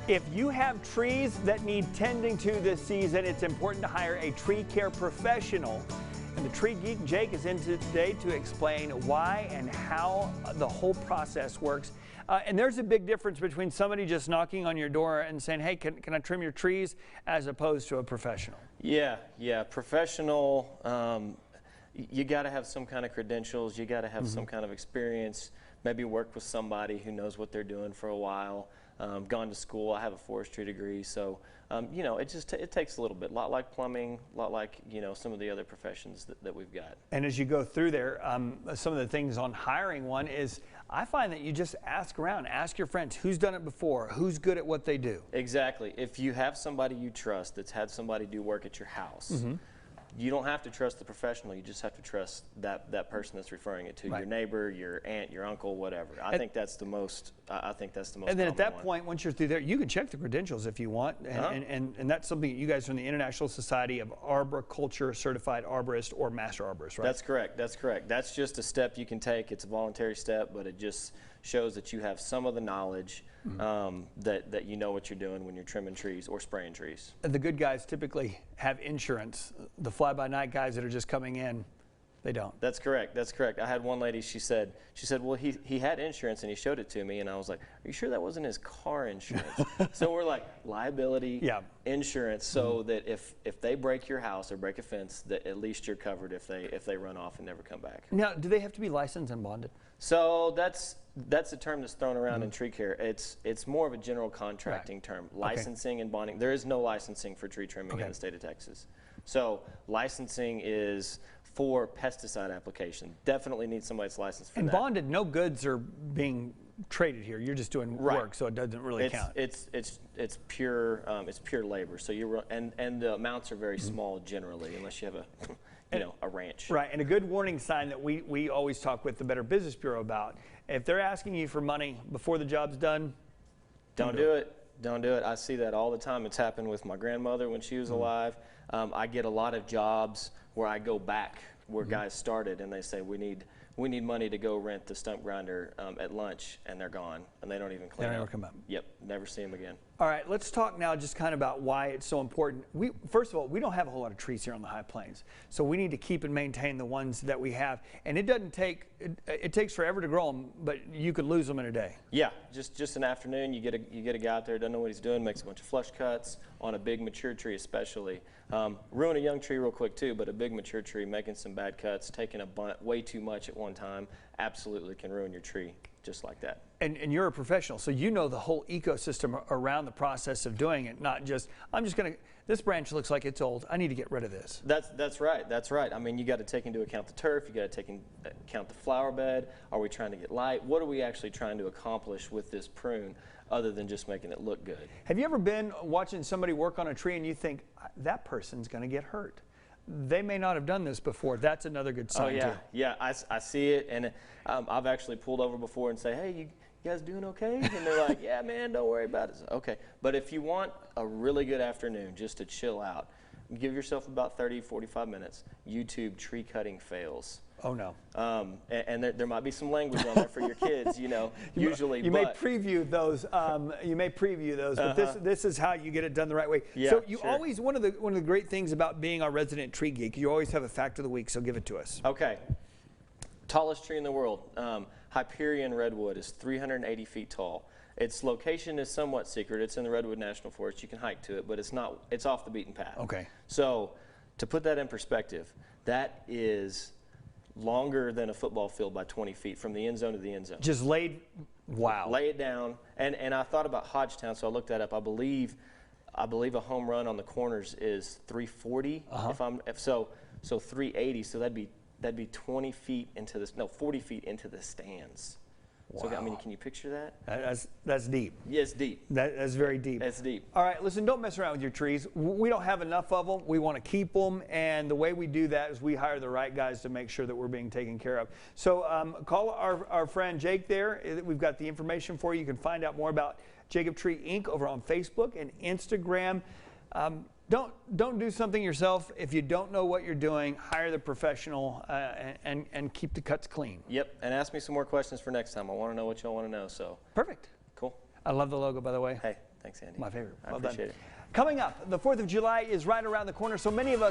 If you have trees that need tending to this season, it's important to hire a tree care professional. And the Tree Geek Jake is in today to explain why and how the whole process works. And there's a big difference between somebody just knocking on your door and saying, hey, can I trim your trees, as opposed to a professional. Yeah, professional. You got to have some kind of credentials. You got to have some kind of experience. Maybe work with somebody who knows what they're doing for a while. Gone to school. I have a forestry degree, so you know, it takes a little bit. A lot like plumbing, a lot like, you know, some of the other professions that we've got. And as you go through there, some of the things on hiring one is, I find that you just ask around, ask your friends who's done it before, who's good at what they do. Exactly. If you have somebody you trust that's had somebody do work at your house. You don't have to trust the professional. You just have to trust that person that's referring it to, your neighbor, your aunt, your uncle, whatever. I think that's the most. I think that's the most. And then at that point, once you're through there, you can check the credentials if you want, and that's something that you guys are in the International Society of Arboriculture Certified Arborist or Master Arborist, right? That's correct. That's correct. That's just a step you can take. It's a voluntary step, but it just shows that you have some of the knowledge that you know what you're doing when you're trimming trees or spraying trees. And the good guys typically have insurance. The fly-by-night guys that are just coming in, they don't. That's correct. That's correct. I had one lady, she said, well, he had insurance and he showed it to me, and I was like, are you sure that wasn't his car insurance? So we're like, liability, insurance, so that if they break your house or break a fence, that at least you're covered if they run off and never come back. Now, do they have to be licensed and bonded? So that's a term that's thrown around in tree care. It's more of a general contracting term. Licensing and bonding. There is no licensing for tree trimming in the state of Texas. So licensing is for pesticide application. Definitely need somebody that's licensed for that. And bonded, no goods are being traded here. You're just doing work, so it doesn't really count. It's pure labor. So and the amounts are very small generally, unless you have a ranch. Right, and a good warning sign that we always talk with the Better Business Bureau about: if they're asking you for money before the job's done, don't do it. Don't do it. I see that all the time. It's happened with my grandmother when she was alive. I get a lot of jobs where I go back where guys started, and they say, we need money to go rent the stump grinder at lunch, and they're gone, and they don't even clean up. They never come up. Yep, never see them again. All right, let's talk now just kind of about why it's so important. First of all, we don't have a whole lot of trees here on the High Plains, so we need to keep and maintain the ones that we have. And it doesn't take, it takes forever to grow them, but you could lose them in a day. Yeah, just an afternoon, you get a guy out there, doesn't know what he's doing, makes a bunch of flush cuts on a big mature tree especially. Ruin a young tree real quick too, but a big mature tree, making some bad cuts, taking a bunt way too much at one time, absolutely can ruin your tree just like that. And you're a professional, so you know the whole ecosystem around the process of doing it, not just, this branch looks like it's old, I need to get rid of this. That's right, that's right. I mean, you got to take into account the turf, you got to take into account the flower bed. Are we trying to get light? What are we actually trying to accomplish with this prune, other than just making it look good? Have you ever been watching somebody work on a tree and you think, that person's going to get hurt? They may not have done this before. That's another good sign too. Yeah, I see it, and I've actually pulled over before and say, hey, you guys doing okay? And they're like, yeah, man, don't worry about it. Okay, but if you want a really good afternoon just to chill out, give yourself about 30, 45 minutes. YouTube tree cutting fails. Oh no. And there might be some language on there for your kids, you know, usually. You may preview those. But this is how you get it done the right way. Yeah, so you always, one of the great things about being our resident tree geek, you always have a fact of the week. So give it to us. Okay. Tallest tree in the world, Hyperion redwood, is 380 feet tall. Its location is somewhat secret. It's in the Redwood National Forest. You can hike to it, but it's not. It's off the beaten path. Okay. So to put that in perspective, that is longer than a football field by 20 feet from the end zone to the end zone. Just laid, wow. Lay it down. And I thought about Hodgetown, so I looked that up. I believe a home run on the corners is 340. So 380. So that'd be 20 feet into this. No, 40 feet into the stands. Wow. So I mean, can you picture that? That's deep. Yeah, it's deep. That's very deep. That's deep. All right, listen, don't mess around with your trees. We don't have enough of them. We want to keep them, and the way we do that is we hire the right guys to make sure that we're being taken care of. So call our friend Jake there. We've got the information for you. You can find out more about Jacob Tree Inc. over on Facebook and Instagram. Don't do something yourself. If you don't know what you're doing, hire the professional and keep the cuts clean. Yep, and ask me some more questions for next time. I want to know what y'all want to know. So perfect. Cool. I love the logo, by the way. Hey, thanks. Thanks, Andy. My favorite. I Well appreciate done. it. Coming up, the 4th of July is right around the corner, so many of us